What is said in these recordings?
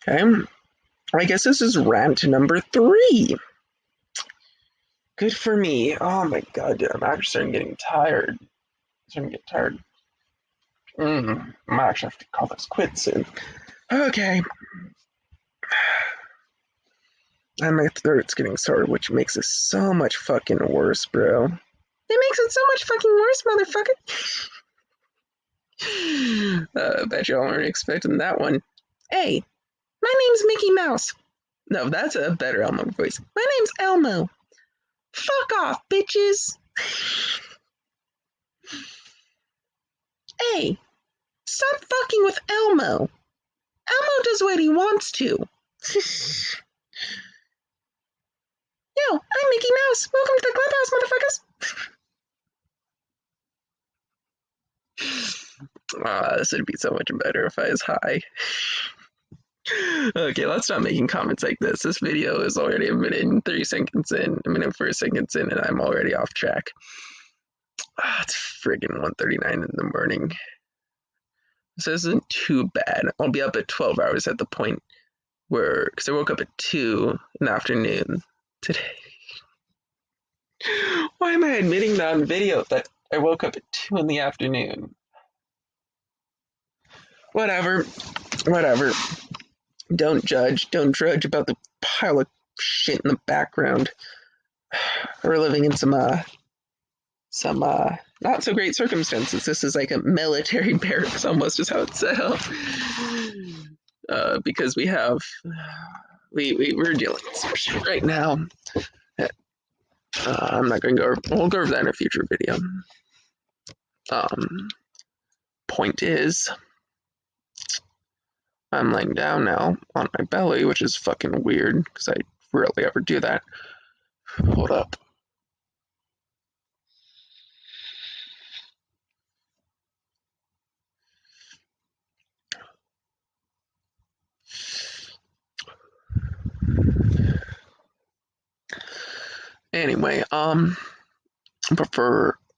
Okay. I guess this is rant number 3. Good for me. Oh my god, dude, I'm actually getting tired. I'm starting to get tired. I might actually have to call this quits soon. Okay. And my throat's getting sore, which makes it so much fucking worse, bro. It makes it so much fucking worse, motherfucker. Bet y'all weren't expecting that one. Hey, my name's Mickey Mouse. No, that's a better Elmo voice. My name's Elmo. Fuck off, bitches. Hey, stop fucking with Elmo. Elmo does what he wants to. Yo, I'm Mickey Mouse. Welcome to the clubhouse, motherfuckers. This would be so much better if I was high. Okay, let's stop making comments like this. This video is already a minute and 30 seconds in, a minute and 4 seconds in, and I'm already off track. It's friggin' 1:39 in the morning. This isn't too bad. I'll be up at 12 hours at the point where, because I woke up at 2 in the afternoon today. Why am I admitting that on video that I woke up at 2 in the afternoon? Whatever. Don't judge. Don't drudge about the pile of shit in the background. We're living in some not so great circumstances. This is like a military barracks almost is how it's set up. Because we're dealing with some shit right now. I'm not going to go. We'll go over that in a future video. Point is, I'm laying down now on my belly, which is fucking weird because I rarely ever do that. Hold up. Anyway, I'm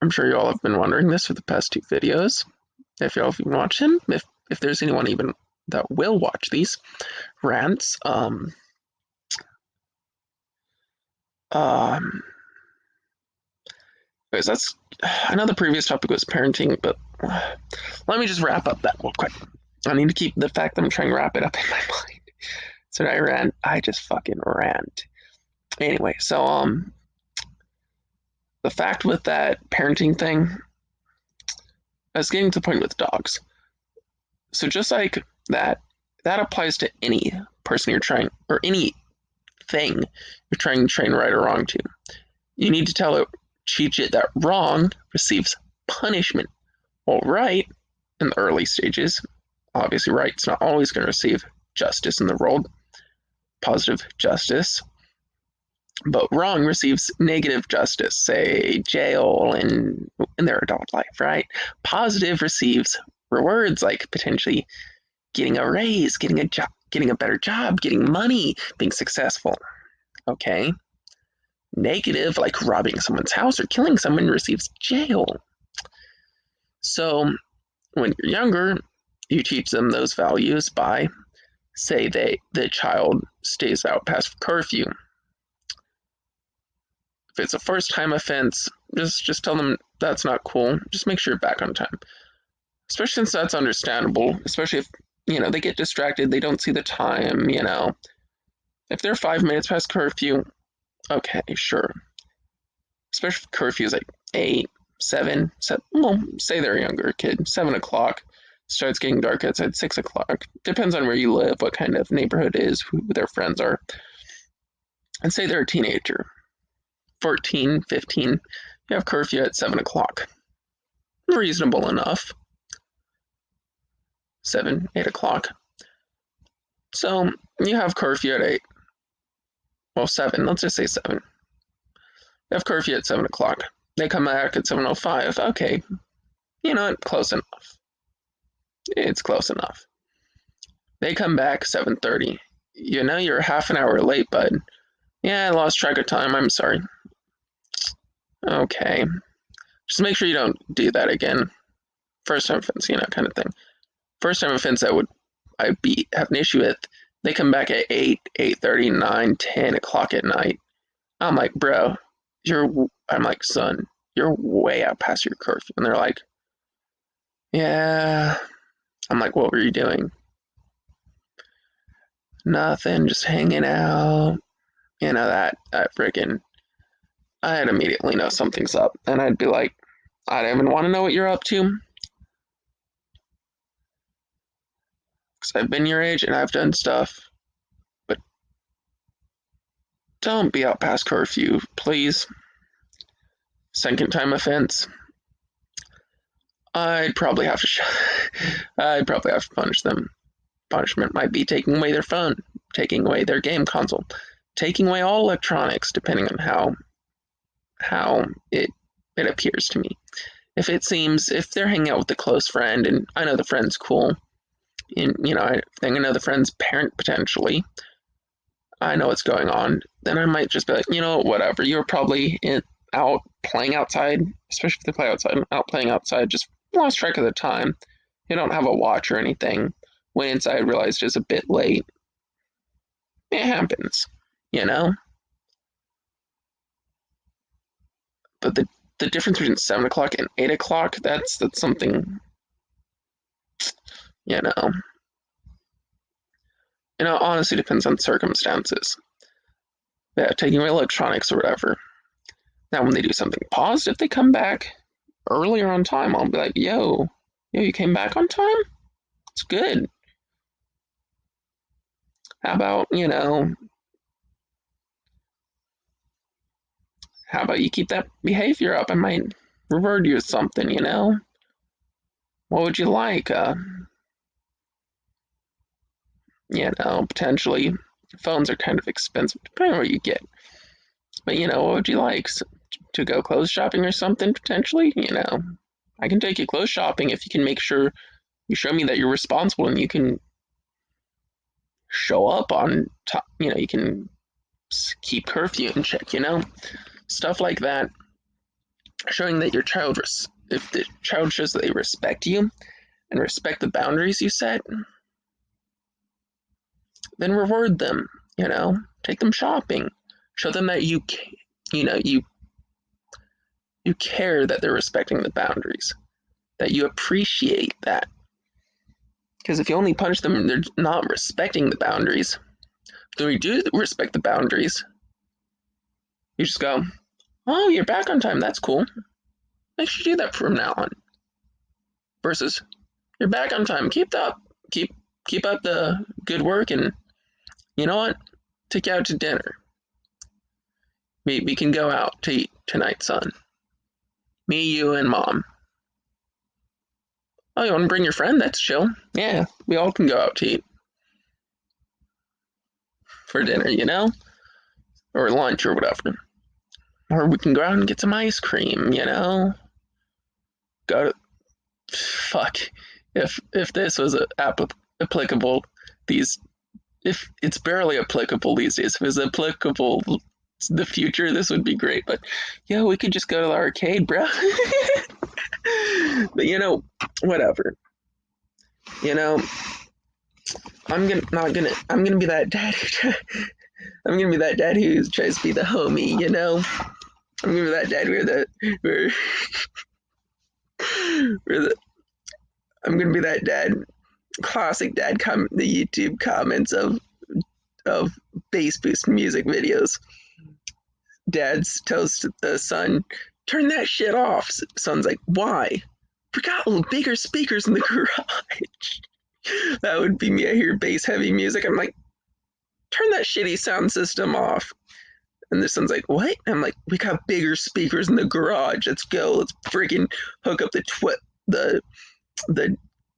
sure y'all have been wondering this for the past 2 videos. If y'all have even watched them, if there's anyone even that will watch these rants, because that's, I know the previous topic was parenting, but let me just wrap up that real quick. I need to keep the fact that I'm trying to wrap it up in my mind. So I just fucking rant. Anyway, so the fact with that parenting thing, I was getting to the point with dogs. So just like that applies to any person you're trying, or any thing you're trying to train right or wrong to. You need to teach it that wrong receives punishment. Well, right, in the early stages, obviously right's not always going to receive justice in the world, positive justice, but wrong receives negative justice, say jail in their adult life, right? Positive receives rewards like potentially getting a raise, getting a job, getting a better job, getting money, being successful. Okay. Negative, like robbing someone's house or killing someone, receives jail. So when you're younger, you teach them those values by, say, the child stays out past curfew. If it's a first-time offense, just tell them that's not cool. Just make sure you're back on time. Especially since that's understandable, especially if, they get distracted, they don't see the time, If they're 5 minutes past curfew, okay, sure. Especially if curfew is like 8, 7, well, say they're a younger kid, 7 o'clock. Starts getting dark outside 6 o'clock. Depends on where you live, what kind of neighborhood it is, who their friends are. And say they're a teenager, 14, 15, you have curfew at 7 o'clock. Reasonable enough. 7, 8 o'clock. So you have curfew at 8. Well, 7, let's just say 7. You have curfew at 7 o'clock. They come back at 7:05. Okay, close enough. It's close enough. They come back 7:30. You're half an hour late, bud. Yeah, I lost track of time. I'm sorry. Okay. Just make sure you don't do that again. First time offense, kind of thing. First time offense I'd have an issue with. They come back at 8, 8:30, 9, 10 o'clock at night. I'm like, bro, I'm like, son, you're way out past your curfew. And they're like, yeah. I'm like, what were you doing? Nothing, just hanging out. That freaking, I'd immediately know something's up. And I'd be like, I don't even want to know what you're up to. Because I've been your age and I've done stuff. But don't be out past curfew, please. Second time offense. I'd probably have to. I'd probably have to punish them. Punishment might be taking away their phone, taking away their game console, taking away all electronics, depending on how it appears to me. If they're hanging out with a close friend, and I know the friend's cool, and I know the friend's parent potentially, I know what's going on, then I might just be like, whatever. You're probably out playing outside, especially if they play outside, out playing outside, just lost track of the time. You don't have a watch or anything. Went inside, realized it's a bit late. It happens, you know? But the difference between 7 o'clock and 8 o'clock, that's something, you know. Honestly depends on circumstances. Yeah, taking away electronics or whatever. Now, when they do something positive, they come back earlier on time. I'll be like, yo, you came back on time? It's good. How about, how about you keep that behavior up? I might reward you with something, What would you like? Potentially, phones are kind of expensive, depending on what you get. But, what would you like? To go clothes shopping or something, potentially? I can take you clothes shopping if you can make sure you show me that you're responsible and you can show up on top, you can keep curfew in check, stuff like that. Showing that your child, if the child shows that they respect you and respect the boundaries you set, then reward them, take them shopping, show them that you care that they're respecting the boundaries, that you appreciate that. Because if you only punish them and they're not respecting the boundaries, then we do respect the boundaries. You just go, oh, you're back on time. That's cool. Make sure you do that from now on. Versus, you're back on time. Keep up the good work, and you know what? Take you out to dinner. We can go out to eat tonight, son. Me, you, and mom. Oh, you want to bring your friend? That's chill. Yeah, we all can go out to eat for dinner, or lunch or whatever. Or we can go out and get some ice cream, Go to fuck. If this was applicable if it's barely applicable these days. If it was applicable to the future, this would be great. But we could just go to the arcade, bro. But whatever. I'm gonna be that dad. I'm gonna be that dad who tries to be the homie. I'm gonna be that dad I'm gonna be that dad, classic dad the YouTube comments of bass boost music videos. Dad tells the son, turn that shit off. Son's like, why? Forgot bigger speakers in the garage. That would be me. I hear bass heavy music. I'm like, turn that shitty sound system off. And the son's like, what? I'm like, we got bigger speakers in the garage. Let's go. Let's freaking hook up the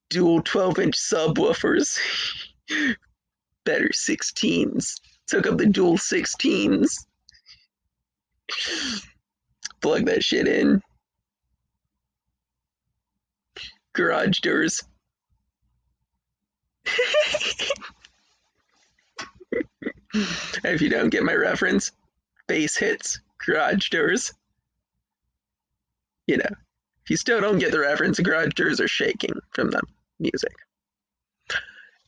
dual 12-inch subwoofers. Better 16s. Let's hook up the dual 16s. Plug that shit in. Garage doors. If you don't get my reference, bass hits, garage doors. If you still don't get the reference, the garage doors are shaking from the music.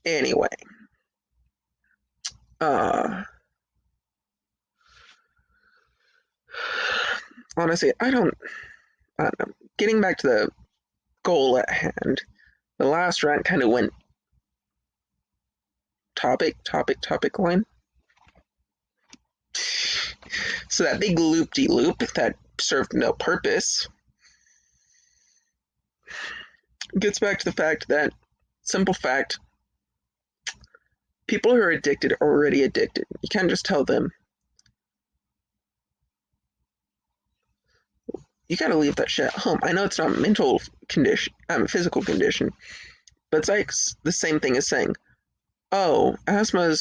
Anyway, Honestly, I don't know. Getting back to the goal at hand, the last rant kind of went topic line. So that big loop-de-loop that served no purpose gets back to the fact that, simple fact, people who are addicted are already addicted. You can't just tell them, you gotta leave that shit at home. I know it's not a mental condition, physical condition, but it's like the same thing as saying, oh, asthma,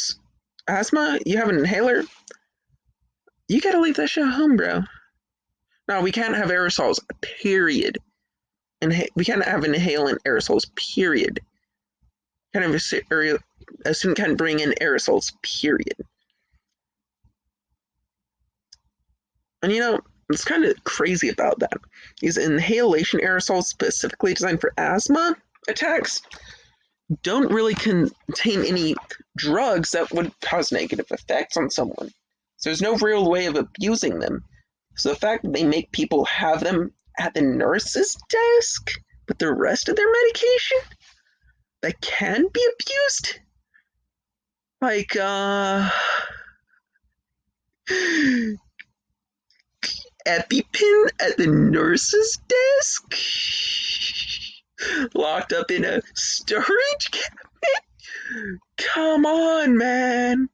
you have an inhaler? You gotta leave that shit at home, bro. No, we can't have aerosols, period. And we can't have inhalant aerosols, period. Kind of a student can't bring in aerosols, period. And you know, what's kind of crazy about that is inhalation aerosols specifically designed for asthma attacks don't really contain any drugs that would cause negative effects on someone. So there's no real way of abusing them. So the fact that they make people have them at the nurse's desk with the rest of their medication that can be abused, like EpiPen at the nurse's desk, locked up in a storage cabinet. Come on, man.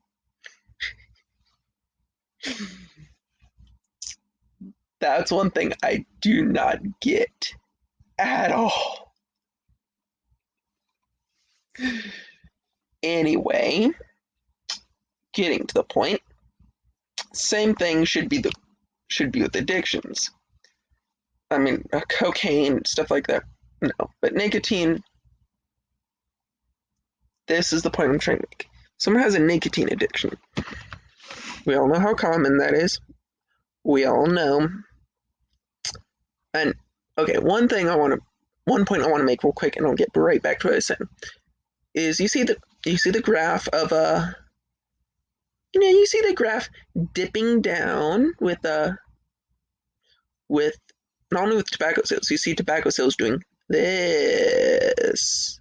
That's one thing I do not get at all. Anyway, getting to the point, same thing should be with addictions. I mean, cocaine, stuff like that, no. But nicotine, this is the point I'm trying to make. Someone has a nicotine addiction. We all know how common that is. We all know. And okay, one point I want to make real quick, and I'll get right back to what I was saying, is you see the graph of you see the graph dipping down with not only with tobacco sales. You see tobacco sales doing this,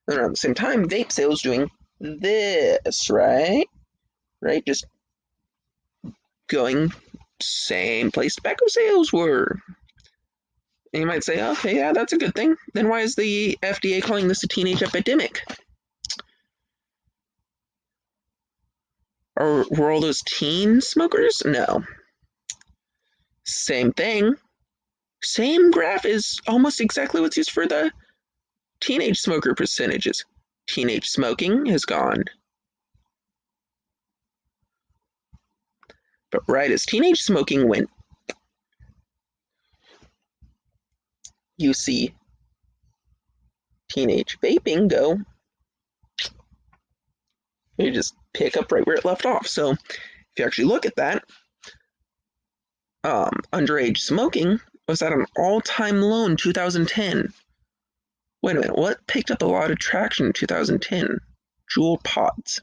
and around the same time, vape sales doing this, right? Right, just going same place tobacco sales were. And you might say, okay, yeah, that's a good thing. Then why is the FDA calling this a teenage epidemic? Were all those teen smokers? No. Same thing. Same graph is almost exactly what's used for the teenage smoker percentages. Teenage smoking has gone. But right as teenage smoking went, you see teenage vaping go. You just pick up right where it left off. So if you actually look at that, underage smoking was at an all-time low in 2010. Wait a minute, what picked up a lot of traction in 2010? Juul pods.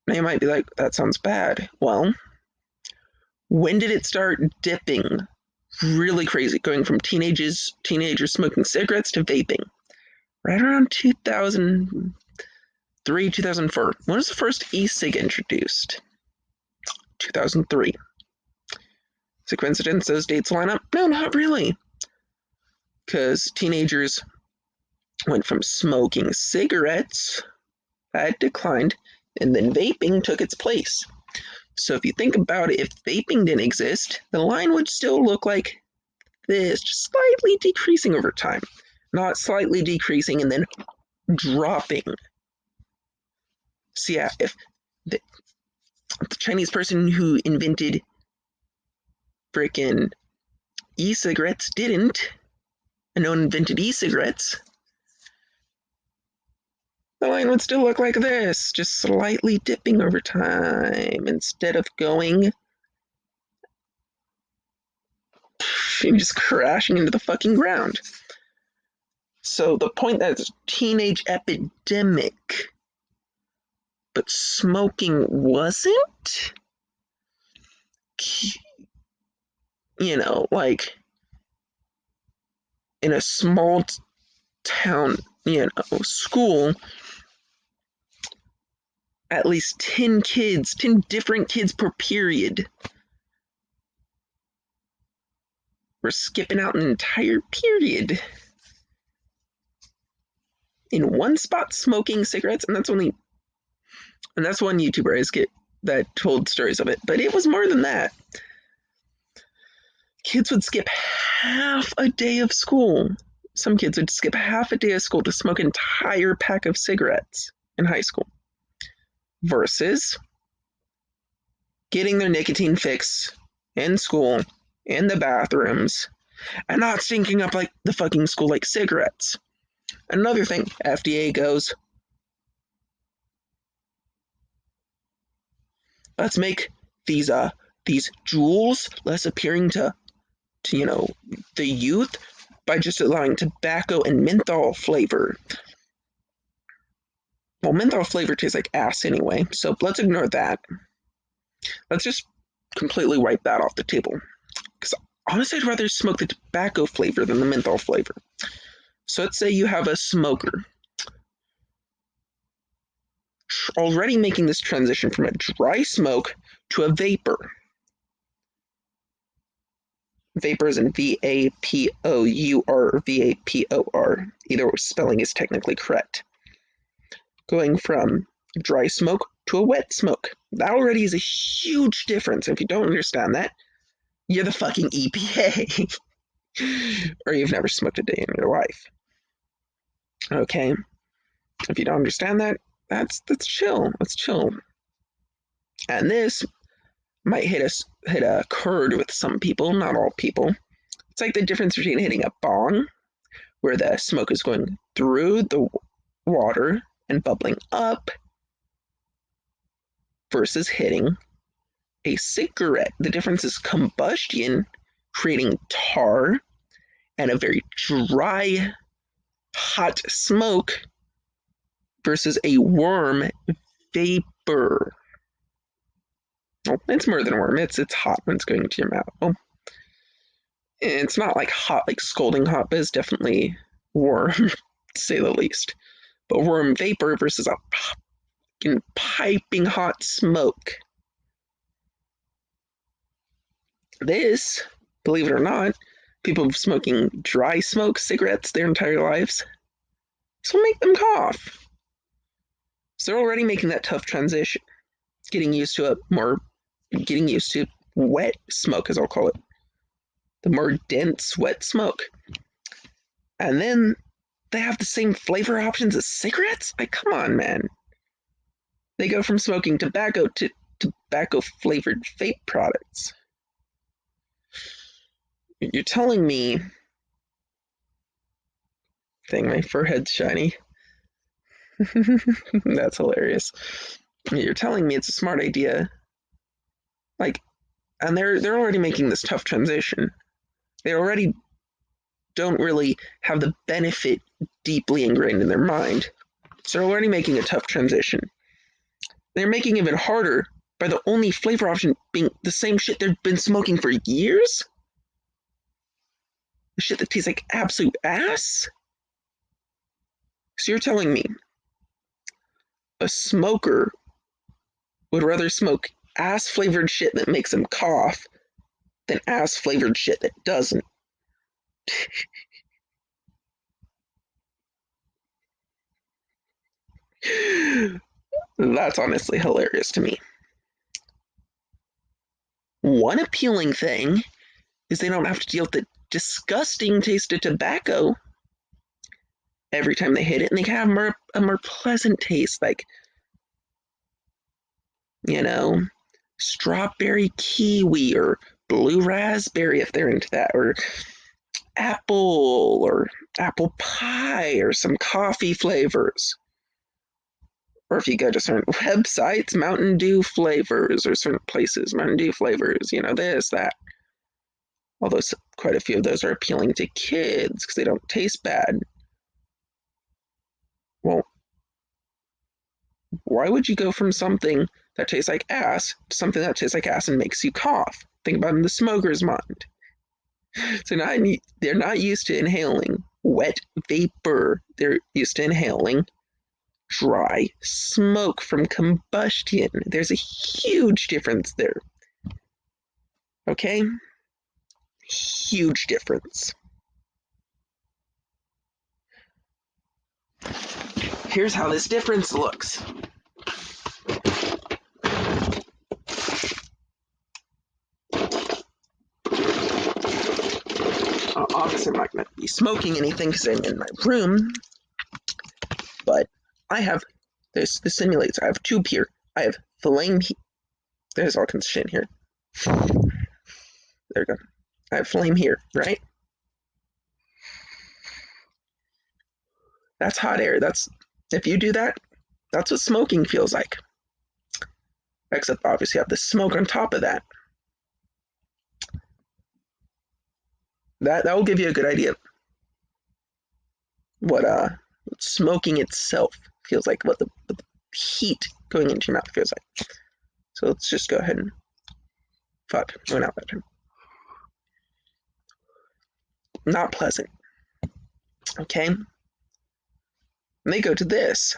Now you might be like, that sounds bad. Well, when did it start dipping really crazy, going from teenagers smoking cigarettes to vaping? Right around 2003, 2004. When was the first e-cig introduced? 2003. Is it coincidence those dates line up? No, not really. Because teenagers went from smoking cigarettes, that declined, and then vaping took its place. So if you think about it, if vaping didn't exist, the line would still look like this, just slightly decreasing over time. Not slightly decreasing and then dropping. So yeah, if the Chinese person who invented frickin' e-cigarettes didn't, and no one invented e-cigarettes, the line would still look like this, just slightly dipping over time instead of going and just crashing into the fucking ground. So the point that it's a teenage epidemic but smoking wasn't. Like in a small town, school, at least 10 kids, 10 different kids per period were skipping out an entire period in one spot smoking cigarettes, and that's one YouTuber I skip that told stories of it, but it was more than that. Kids would skip half a day of school. Some kids would skip half a day of school to smoke an entire pack of cigarettes in high school versus getting their nicotine fix in school, in the bathrooms, and not stinking up like the fucking school like cigarettes. Another thing, FDA goes, let's make these jewels less appealing to the youth by just allowing tobacco and menthol flavor. Well, menthol flavor tastes like ass anyway, so let's ignore that. Let's just completely wipe that off the table. Because honestly, I'd rather smoke the tobacco flavor than the menthol flavor. So let's say you have a smoker already making this transition from a dry smoke to a vapor. Vapor is in V-A-P-O-U-R or V-A-P-O-R. Either spelling is technically correct. Going from dry smoke to a wet smoke. That already is a huge difference. If you don't understand that, you're the fucking EPA. Or you've never smoked a day in your life. Okay? If you don't understand that, that's chill. Let's chill. And this might hit a chord with some people, not all people. It's like the difference between hitting a bong, where the smoke is going through the water and bubbling up, versus hitting a cigarette. The difference is combustion, creating tar, and a very dry, hot smoke, versus a warm vapor. Well, it's more than warm. It's hot when it's going into your mouth. Well, it's not like hot, like scalding hot, but it's definitely warm, to say the least. But warm vapor versus a piping hot smoke. This, believe it or not, people smoking dry smoke cigarettes their entire lives, this will make them cough. So they're already making that tough transition, getting used to wet smoke, as I'll call it. The more dense, wet smoke. And then they have the same flavor options as cigarettes? Like, come on, man. They go from smoking tobacco to tobacco-flavored vape products. You're telling me... Dang, my forehead's shiny. That's hilarious. You're telling me it's a smart idea. Like, and they're already making this tough transition. They already don't really have the benefit deeply ingrained in their mind. So they're already making a tough transition. They're making it even harder by the only flavor option being the same shit they've been smoking for years? The shit that tastes like absolute ass? So you're telling me a smoker would rather smoke ass-flavored shit that makes them cough than ass-flavored shit that doesn't? That's honestly hilarious to me. One appealing thing is they don't have to deal with the disgusting taste of tobacco every time they hit it, and they can have a more pleasant taste, like, strawberry kiwi or blue raspberry if they're into that, or apple pie or some coffee flavors. Or if you go to certain websites, Mountain Dew flavors, or certain places, Mountain Dew flavors, this, that. Although quite a few of those are appealing to kids because they don't taste bad. Well, Why would you go from something that tastes like ass to something that tastes like ass and makes you cough? Think about it in the smoker's mind. So they're not used to inhaling wet vapor. They're used to inhaling dry smoke from combustion. There's a huge difference there. Okay? Huge difference. Here's how this difference looks. Obviously, I'm not going to be smoking anything because I'm in my room, but I have this simulates. I have a tube here. I have flame. There's all kinds of shit here. There we go. I have flame here, right? That's hot air. If you do that, that's what smoking feels like. Except obviously you have the smoke on top of that. That will give you a good idea what smoking itself feels like, what the heat going into your mouth feels like. So let's just go ahead and went out that time. Not pleasant. Okay. And they go to this.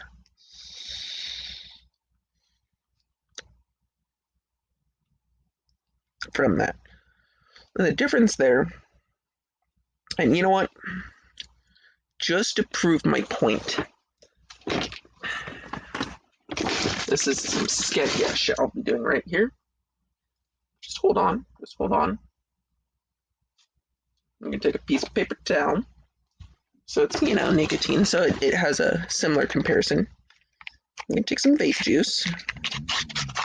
From that. And the difference there, and you know what? Just to prove my point, this is some sketchy ass shit I'll be doing right here. Just hold on. I'm gonna take a piece of paper towel. So it's, nicotine, so it has a similar comparison. I'm gonna take some vape juice.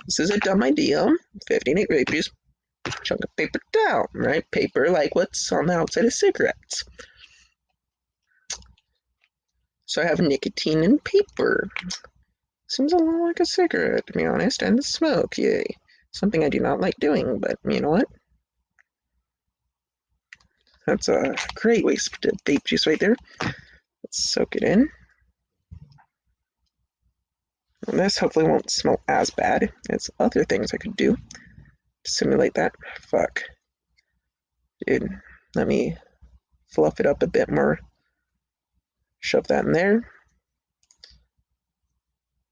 This is a dumb idea. 15 grape juice. Chunk of paper towel, right? Paper like what's on the outside of cigarettes. So I have nicotine and paper. Seems a lot like a cigarette, to be honest, and the smoke, yay. Something I do not like doing, but you know what? That's a great waste of vape juice right there. Let's soak it in. And this hopefully won't smell as bad as other things I could do to simulate that. Fuck. Dude, let me fluff it up a bit more. Shove that in there.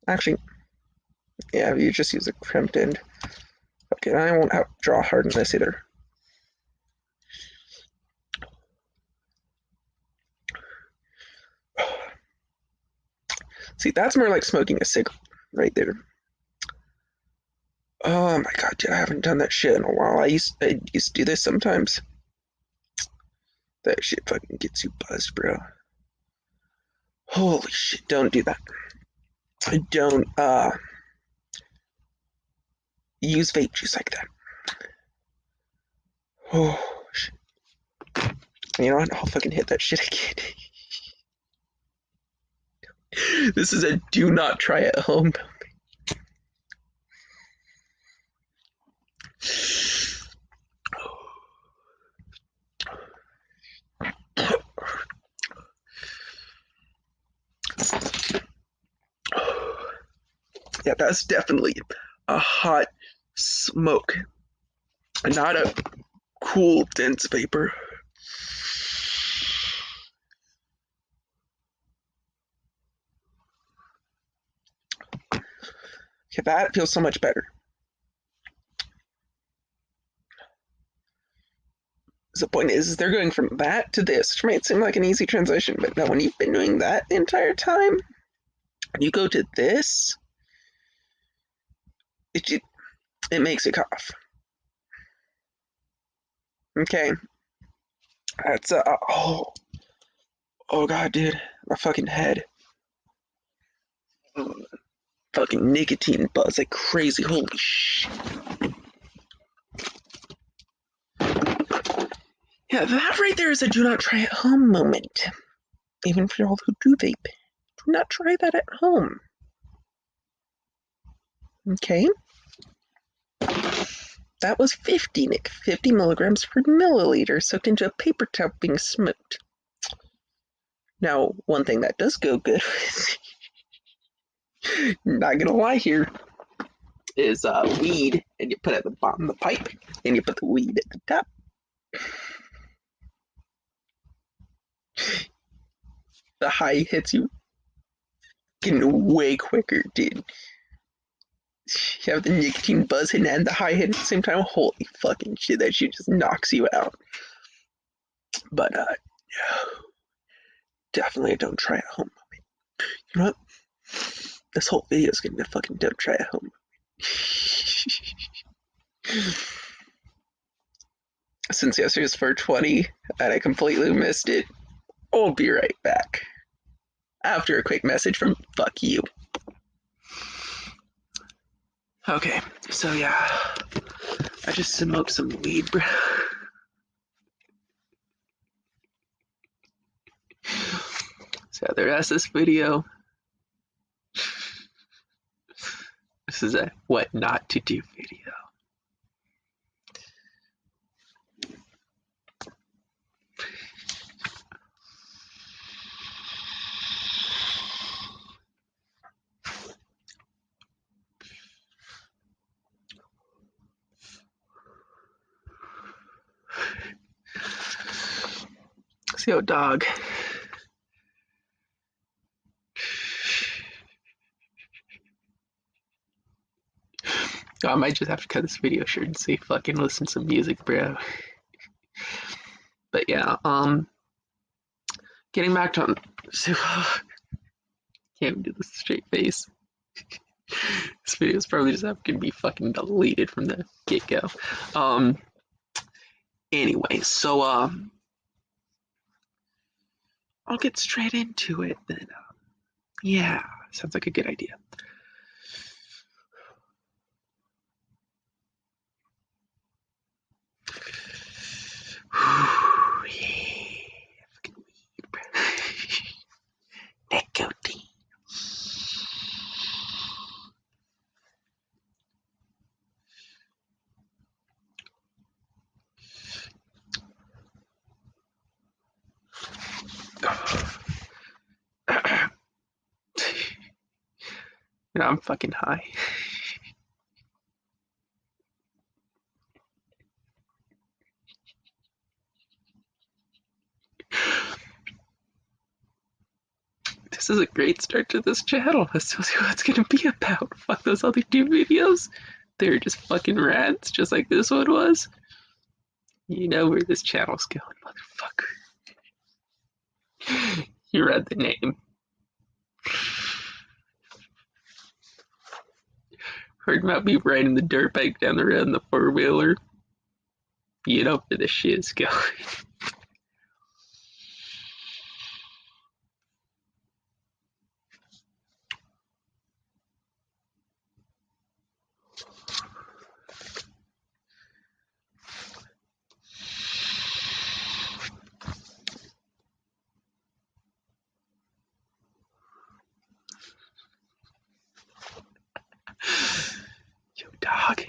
Actually, yeah, you just use a crimped end. Okay, I won't have to draw hard on this either. See, that's more like smoking a cigarette right there. Oh my god, dude, I haven't done that shit in a while. I used to do this sometimes. That shit fucking gets you buzzed, bro. Holy shit, don't do that. Don't use vape juice like that. Oh shit. You know what? I'll fucking hit that shit again. This is a do not try at home. Yeah, that's definitely a hot smoke, not a cool, dense vapor. Okay, that feels so much better. The point is they're going from that to this, which might seem like an easy transition, but no, when you've been doing that the entire time, you go to this, it makes it cough. Okay, that's oh god, dude, my fucking head, fucking nicotine buzz like crazy. Holy shit. Yeah, that right there is a do not try at home moment. Even for all who do vape, do not try that at home. Okay? That was 50, Nick. 50 milligrams per milliliter soaked into a paper towel being smoked. Now, one thing that does go good Not gonna lie here. Is weed, and you put it at the bottom of the pipe, and you put the weed at the top. The high hits you getting way quicker, dude. You have the nicotine buzz hitting and the high hit at the same time. Holy fucking shit, that shit just knocks you out. But definitely a don't try at home moment. You know what? This whole video is gonna be a fucking don't try at home. Since yesterday's 420 and I completely missed it, I'll be right back. After a quick message from fuck you. Okay, so yeah, I just smoked some weed, bro. So the rest of this video, this is a what not to do video. So, yo, dog. Oh, I might just have to cut this video short and say fucking listen to some music, bro. But yeah, getting back to so, can't do this straight face. This video is probably just gonna be fucking deleted from the get go. Anyway, so I'll get straight into it then. Yeah, sounds like a good idea. Nicotine. You know, I'm fucking high. This is a great start to this channel. This tells you what it's gonna be about. Fuck those other two videos. They're just fucking rants, just like this one was. You know where this channel's going, motherfucker. You read the name. Heard about me riding the dirt bike down the road in the four-wheeler. You know where this shit is going. Yo, dog.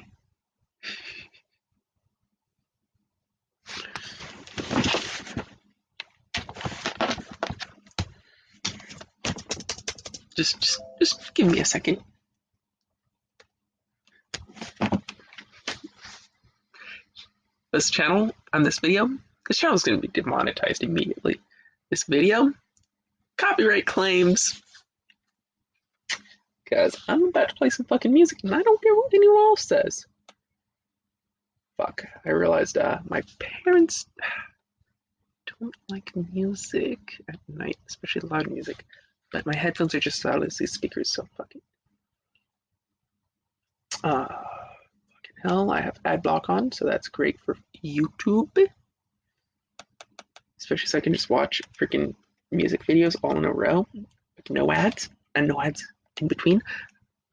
Just give me a second. This channel, on this video, this channel is going to be demonetized immediately. This video, copyright claims. Because I'm about to play some fucking music and I don't care what anyone else says. Fuck, I realized my parents don't like music at night, especially loud music. But my headphones are just loud as these speakers, so fuck it. Fucking hell, I have ad block on, so that's great for YouTube. Especially so I can just watch freaking music videos all in a row with no ads and no ads in between.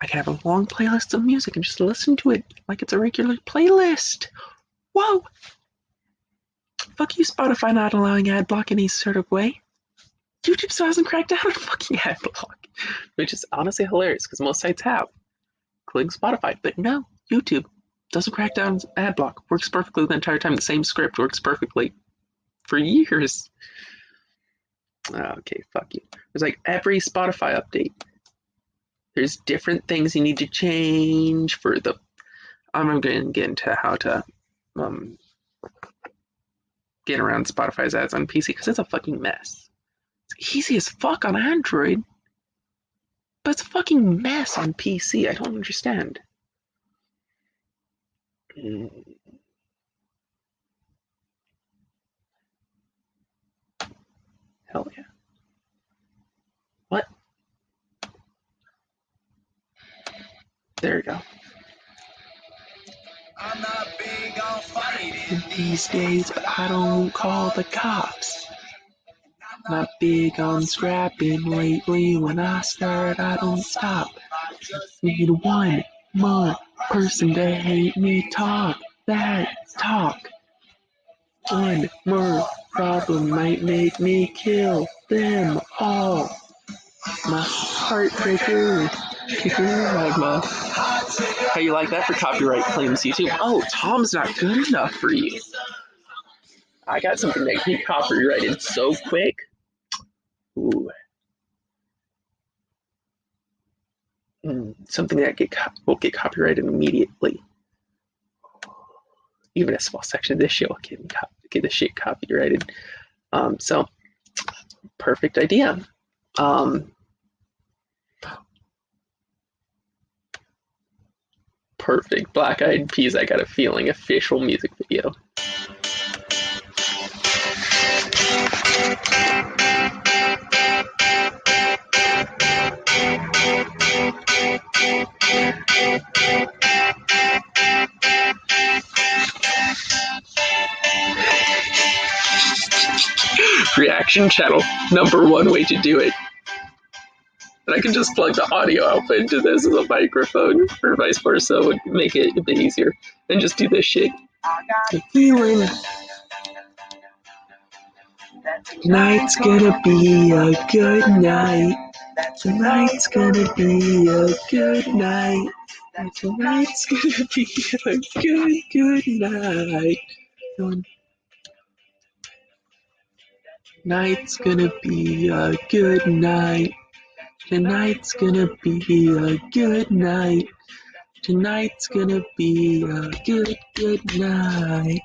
I can have a long playlist of music and just listen to it like it's a regular playlist. Whoa! Fuck you, Spotify, not allowing ad block in any sort of way. YouTube still hasn't cracked down on fucking ad block, which is honestly hilarious because most sites have, including Spotify. But no, YouTube doesn't crack down on ad block. Works perfectly the entire time. The same script works perfectly for years. Okay, fuck you. There's like every Spotify update. There's different things you need to change for the. I'm going to get into how to get around Spotify's ads on PC because it's a fucking mess. It's easy as fuck on Android, but it's a fucking mess on PC. I don't understand. Hell yeah. What? There you go. I'm not big on fighting these days, but I don't call the cops. Not big on scrapping lately. When I start, I don't stop. Need one more person to hate me. Talk that talk. One more problem might make me kill them all. My heartbreaker. How you like that for copyright claims, YouTube? Oh, Tom's not good enough for you. I got something that can be copyrighted so quick. Ooh. Something that will get copyrighted immediately. Even a small section of this shit will get the shit copyrighted. So, perfect idea. Perfect. Black Eyed Peas, I Got a Feeling, official music video. Reaction channel, #1 way to do it. And I can just plug the audio output into this as a microphone, or vice versa, would make it a bit easier. And just do this shit. The feeling. Tonight's gonna be a good night. Tonight's gonna be a good night. Tonight's gonna be a good night. Tonight's gonna be a good night. Tonight's gonna be a good night. Tonight's gonna be a good night.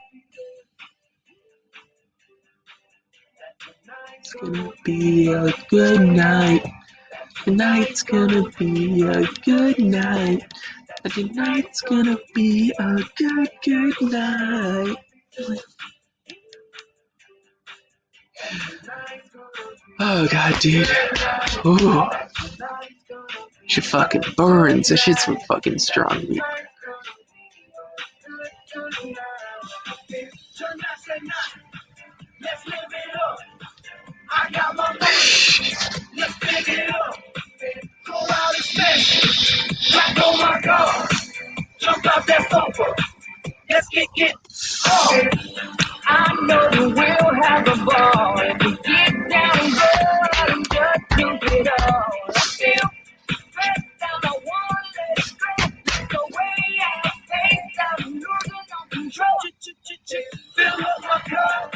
It's gonna be a good night. Tonight's gonna be a good night. Tonight's gonna be a good night. Oh god, dude. Ooh. Shit fucking burns. That shit's some fucking strong meat. I got my let's pick it up. Go out and smash. Back on my car. Jump out that sofa. Let's kick it off. I know we'll have a ball if we get down good and just jump it all. I feel stressed out, I wanna let it go. The way I face, I'm losing all control. Fill up my cup,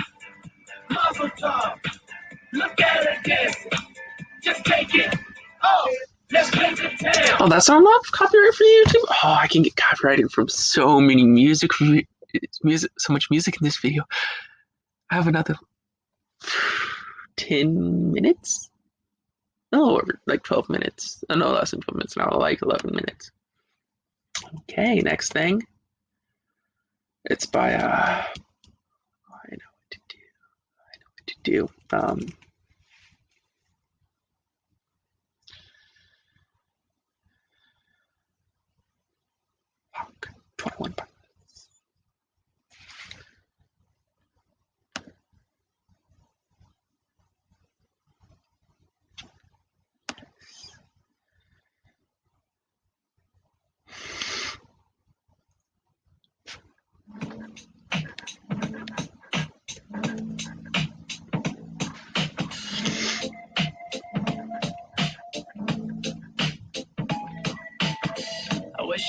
muzzle top. Look at it dance, just take it off. Let's play the town. Oh, that's not enough copyright for YouTube? Oh, I can get copyrighted from so many music, so much music in this video. I have another 10 minutes? No, like 12 minutes. Oh, no, less than 12 minutes now, like 11 minutes. Okay, next thing. It's by, I know what to do. Fuck, 21 bucks.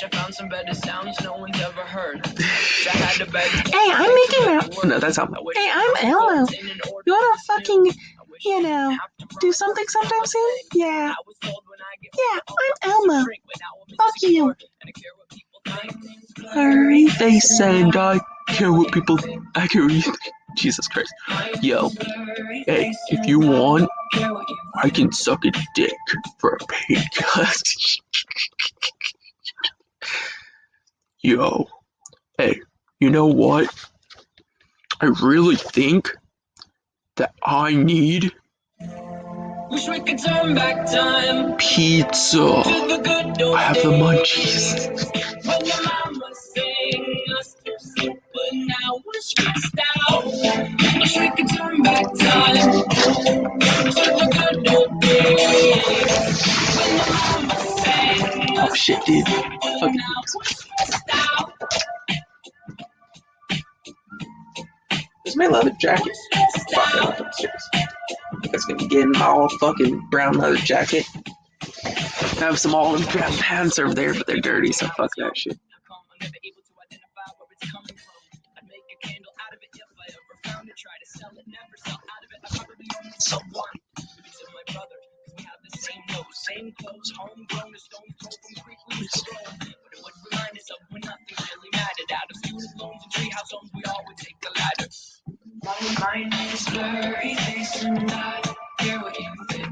I found some better sounds no one's ever heard. Hey, I'm Mickey Mouse. No, that's not. Hey, I'm Elmo. You wanna fucking, do something sometime soon? Yeah. Yeah, I'm Elmo. Fuck you. Furry face and I care what people. I care what you. Jesus Christ. Yo, hey, if you want, I can suck a dick for a pay cut. Yo, hey, you know what? I really think that I need Wish we could turn back time pizza. to the good old I have the days munchies. when your mama sang us to sleep, but now we're stressed out. Wish we could turn back time to the good old days when your mama sang Oh us shit, to dude. sleep, but Fucking. now we're stressed out. Where's my leather jacket? Fuck, I left it upstairs. You guys gonna get in my all fucking brown leather jacket. I have some olive brown pants over there, but they're dirty, so fuck that shit. So what? Same clothes, homegrown, a stone's throw from creek loose to roam. But it would remind us of when nothing really mattered. Out of student loans and treehouse homes, we all would take the ladder. My name's Blurry Face and I care what you think.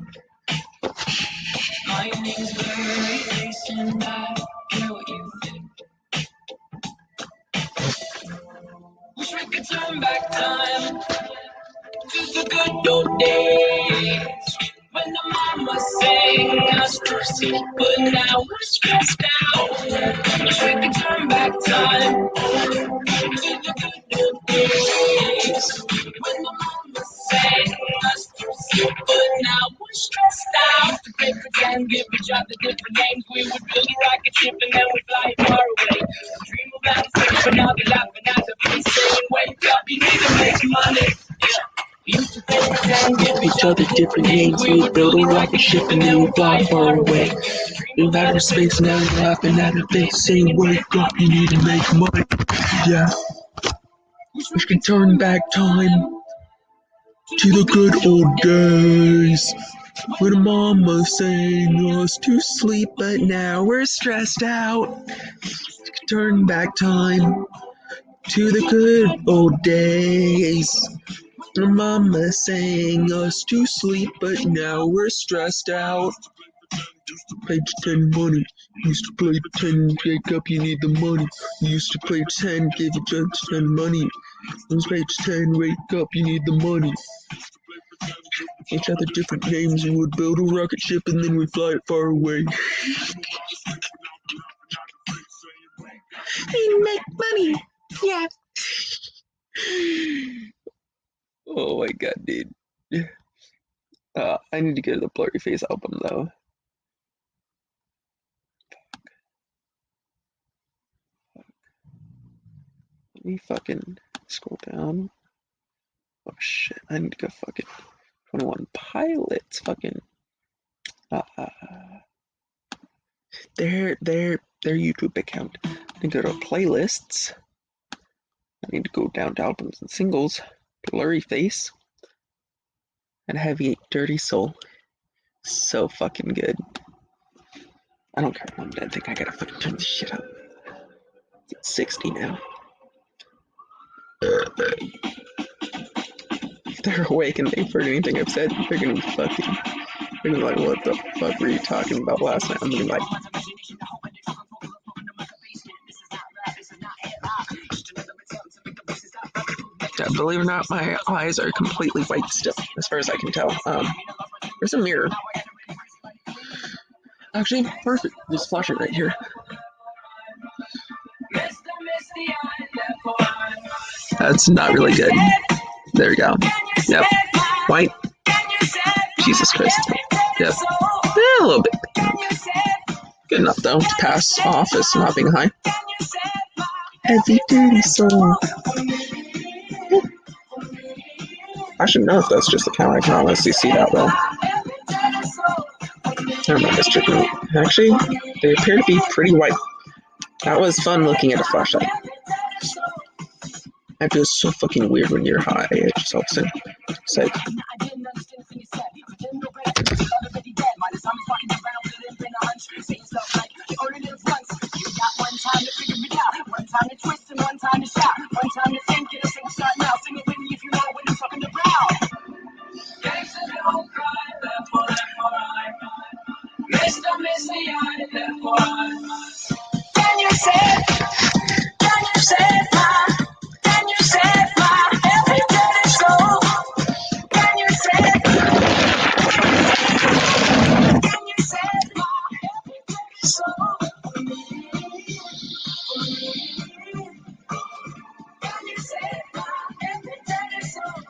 My name's Blurry Face and I care what you think. Wish we could turn back time to the good old days when the mama sang us to sleep, but now we're stressed out. Wish we could turn back time to the good old days when the mama sang us to sleep, but now we're stressed out. Used to play pretend, give each other different names. We would build a rocket ship and then we'd fly it far away. Dream of landscape, but now they're laughing at the face, saying, "Wake up, you need to make money." Yeah. We used to play pretend, give each other different names. We would build a rocket ship and then we'd fly far away. In outer space, now they're laughing at our face, saying, "Wake up, you need to make money." Yeah. We can turn back time to the good old days when mama sang us to sleep, but now we're stressed out. We can turn back time to the good old days when mama sang us to sleep, but now we're stressed out. Used to play pretend money. Used to play pretend, wake up, you need the money. Used to play pretend, give each other pretend money. Used to play pretend, wake up, you need the money. Each other different names, we would build a rocket ship and then we'd fly it far away. We make money, yeah. Oh my god, dude. I need to get the Blurry Face album though. Let me fucking scroll down. Oh shit, I need to go fucking 21 Pilots fucking their YouTube account. I need to go to playlists. I need to go down to albums and singles. Blurry Face and Heavy Dirty Soul. So fucking good. I don't care if I'm dead. I think I gotta fucking turn this shit up. It's 60 now. If they're awake and they've heard anything I've said, they're gonna be fucking. They're gonna be like, what the fuck were you talking about last night? I'm gonna be like. Yeah, believe it or not, my eyes are completely white still, as far as I can tell. There's a mirror. Actually, perfect. Just flash it right here. That's not really good. There we go. Yep. White. Jesus Christ. Yep. A little bit. Good enough, though, to pass off as not being high. Heavy Dirty Soul. I should know if that's just the camera. I can honestly see that, though. I don't know this chicken. Actually, they appear to be pretty white. That was fun looking at a flashlight. I feel so fucking weird when you're high. It just helps it. It's like. time to twist and one time to shout, one time to think, and a sing start now. Sing it with me if you know what I'm talking about. Gangsta don't cry, therefore I. Mr. Misty, I, therefore I. Can you say, can you say my every dirty soul? Can you say, can you say my every dirty soul? Can you say my every dirty soul?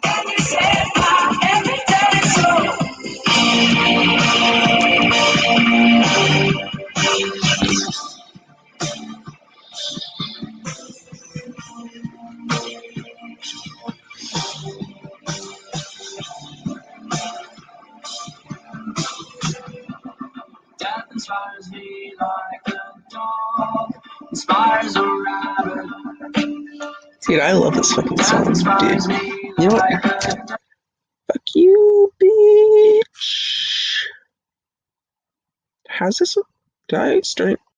Can you say my every dirty soul? Death inspires me like a dog inspires a rabbit. Dude, I love this fucking Death song, inspires dude. me You know what? like a Fuck you, bitch. How's this? Did I start?